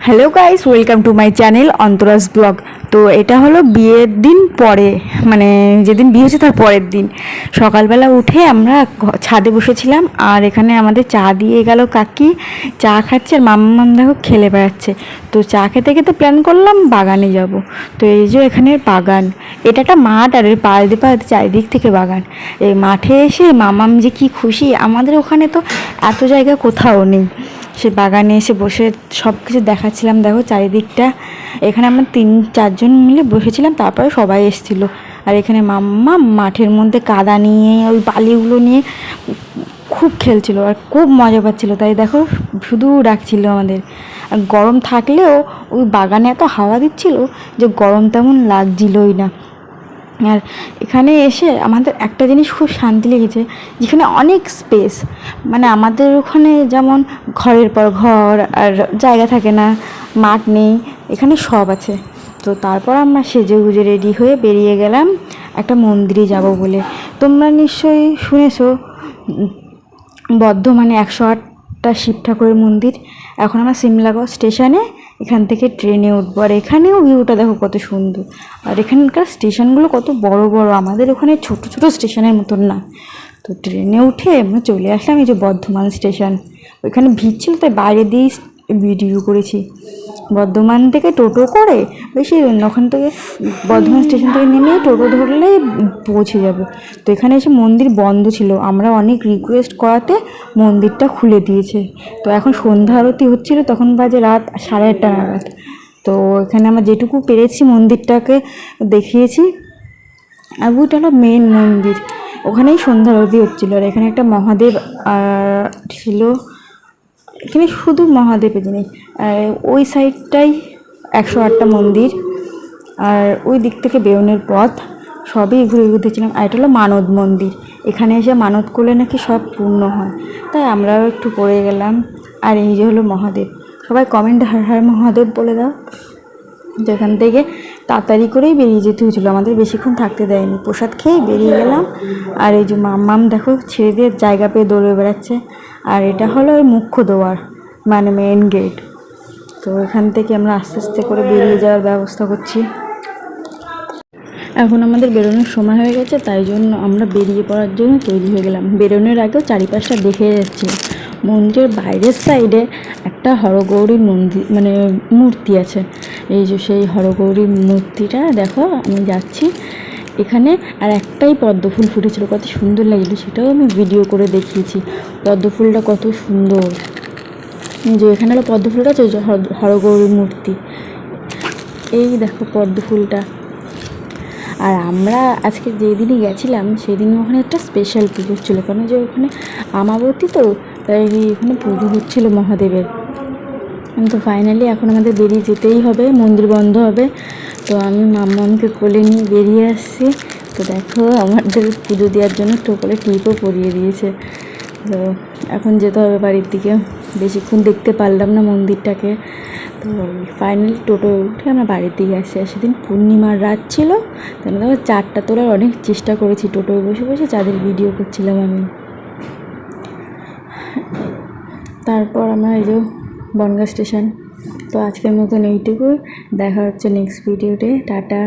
Hello guys, welcome to my channel Antara's vlog. তো এটা হলো বিয়ের দিন পরে, মানে যেদিন বিয়ে হয়েছে তার পরের দিন সকালবেলা উঠে আমরা ছাদে বসেছিলাম। আর এখানে আমাদের চা দিয়ে গেল কাকি, চা খাচ্ছে আর মাম্মাম দেখো খেলে বেড়াচ্ছে। তো চা খেতে খেতে প্ল্যান করলাম বাগানে যাব। তো এই যে এখানে বাগান, এটা একটা মাঠ আর এর পাড়ে পাড়ে চারিদিক থেকে বাগান। এই মাঠে এসে মামাম যে কি খুশি, আমাদের ওখানে তো এত জায়গা কোথাও নেই। সে বাগানে এসে বসে সব কিছু দেখাচ্ছিলাম, দেখো চারিদিকটা। এখানে আমরা 3-4 জন মিলে বসেছিলাম, তারপরে সবাই এসেছিলো। আর এখানে মাম্মা মাঠের মধ্যে কাদা নিয়ে ওই বালিগুলো নিয়ে খুব খেলছিল আর খুব মজা পাচ্ছিল। তাই দেখো শুধু ডাকছিল আমাদের। আর গরম থাকলেও ওই বাগানে এত হাওয়া দিচ্ছিল যে গরম তেমন লাগছিলই না। আর এখানে এসে আমাদের একটা জিনিস খুব শান্তি লেগেছে, যেখানে অনেক স্পেস। মানে আমাদের ওখানে যেমন ঘরের পর ঘর আর জায়গা থাকে না, মাঠ নেই, এখানে সব আছে। তো তারপর আমরা সেজে গুজে রেডি হয়ে বেরিয়ে গেলাম একটা মন্দিরে যাব বলে। তোমরা নিশ্চয়ই শুনেছো বর্ধমানে 108টা শিব ঠাকুরের মন্দির। এখন আমরা সিমলাগড় স্টেশনে, এখান থেকে ট্রেনে উঠবো। আর এখানেও ভিউটা দেখো কত সুন্দর। আর এখানকার স্টেশনগুলো কত বড় বড়, আমাদের ওখানে ছোট ছোট স্টেশনের মতন না। তো ট্রেনে উঠে আমরা চলে আসলাম এই যে বর্ধমান স্টেশন। ওইখানে ভিড় ছিল তাই বাইরে দিয়েই ভিডিও করেছি। বর্ধমান থেকে টোটো করে বেশি ওখান থেকে বর্ধমান স্টেশন থেকে নেমে টোটো ধরলেই পৌঁছে যাবে। তো এখানে এসে মন্দির বন্ধ ছিল, আমরা অনেক রিকোয়েস্ট করাতে মন্দিরটা খুলে দিয়েছে। তো এখন সন্ধ্যা আরতি হচ্ছিল, তখন বাজে রাত 8:30 নাগাদ। তো এখানে আমরা যেটুকু পেরেছি মন্দিরটাকে দেখিয়েছি। আর ওইটা হলো মেন মন্দির, ওখানেই সন্ধ্যা আরতি হচ্ছিলো। আর এখানে একটা মহাদেব ছিল, এখানে শুধু মহাদেবের জিনিস। আর ওই সাইডটাই 108টা মন্দির, আর ওই দিক থেকে বেরোনোর পথ সবই ঘুরে ঘুরতেছিলাম। আর এটা হলো মানদ মন্দির, এখানে এসে মানত করলে নাকি সব পূর্ণ হয়, তাই আমরাও একটু পড়ে গেলাম। আর এই যে হলো মহাদেব, সবাই কমেন্টে হর হর মহাদেব বলে দাও। যেখান থেকে তাড়াতাড়ি করেই বেরিয়ে যেতে হয়েছিলো, আমাদের বেশিক্ষণ থাকতে দেয়নি, প্রসাদ খেয়েই বেরিয়ে গেলাম। আর এই যে মাম্মাম দেখো ছেড়ে দিয়ে জায়গা পেয়ে দৌড়ে বেড়াচ্ছে। আর এটা হলো ওই মুখ্য দ্বার, মানে মেন গেট। তো এখান থেকে আমরা আস্তে আস্তে করে বেরিয়ে যাওয়ার ব্যবস্থা করছি। এখন আমাদের বেরোনোর সময় হয়ে গেছে, তাই জন্য আমরা বেরিয়ে পড়ার জন্য তৈরি হয়ে গেলাম। বেরোনোর আগেও চারিপাশটা দেখে যাচ্ছি। মন্দিরের বাইরের সাইডে একটা হরগৌরীর মন্দির, মানে মূর্তি আছে। এই যে সেই হরগৌরীর মূর্তিটা দেখো, আমি যাচ্ছি এখানে। আর একটাই পদ্ম ফুল ফুটেছিল, কত সুন্দর লাগছিল, সেটাও আমি ভিডিও করে দেখিয়েছি। পদ্ম ফুলটা কত সুন্দর, যে এখানে হলো পদ্ম ফুলটা আছে, হরগৌরীর মূর্তি। এই দেখো পদ্ম ফুলটা। আর আমরা আজকে যেদিনই গেছিলাম সেদিন ওখানে একটা স্পেশাল পুজো হচ্ছিলো, কারণ যে ওখানে আমাবতী, তো তাই ওখানে পুজো হচ্ছিলো মহাদেবের। তো ফাইনালি এখন আমাদের বেরিয়ে যেতেই হবে, মন্দির বন্ধ হবে। তো আমি মাম্মামকে কোলে নিয়ে বেরিয়ে আসছি। তো দেখো আমাদের পুজো দেওয়ার জন্য টোপলে টিপও পরিয়ে দিয়েছে। তো এখন যেতে হবে বাড়ির দিকে, বেশিক্ষণ দেখতে পারলাম না মন্দিরটাকে। তো ফাইনালি টোটো উঠে আমরা বাড়ির দিকে আসি। আর সেদিন পূর্ণিমার রাত ছিল, তাহলে দেখো চাঁদটা তোলার অনেক চেষ্টা করেছি, টোটোয় বসে বসে চাঁদের ভিডিও করছিলাম আমি। তারপর আমরা এই যে বনগাঁ স্টেশন। তো আজকের মতন এইটুকু, দেখা হচ্ছে নেক্সট ভিডিওতে, টাটা।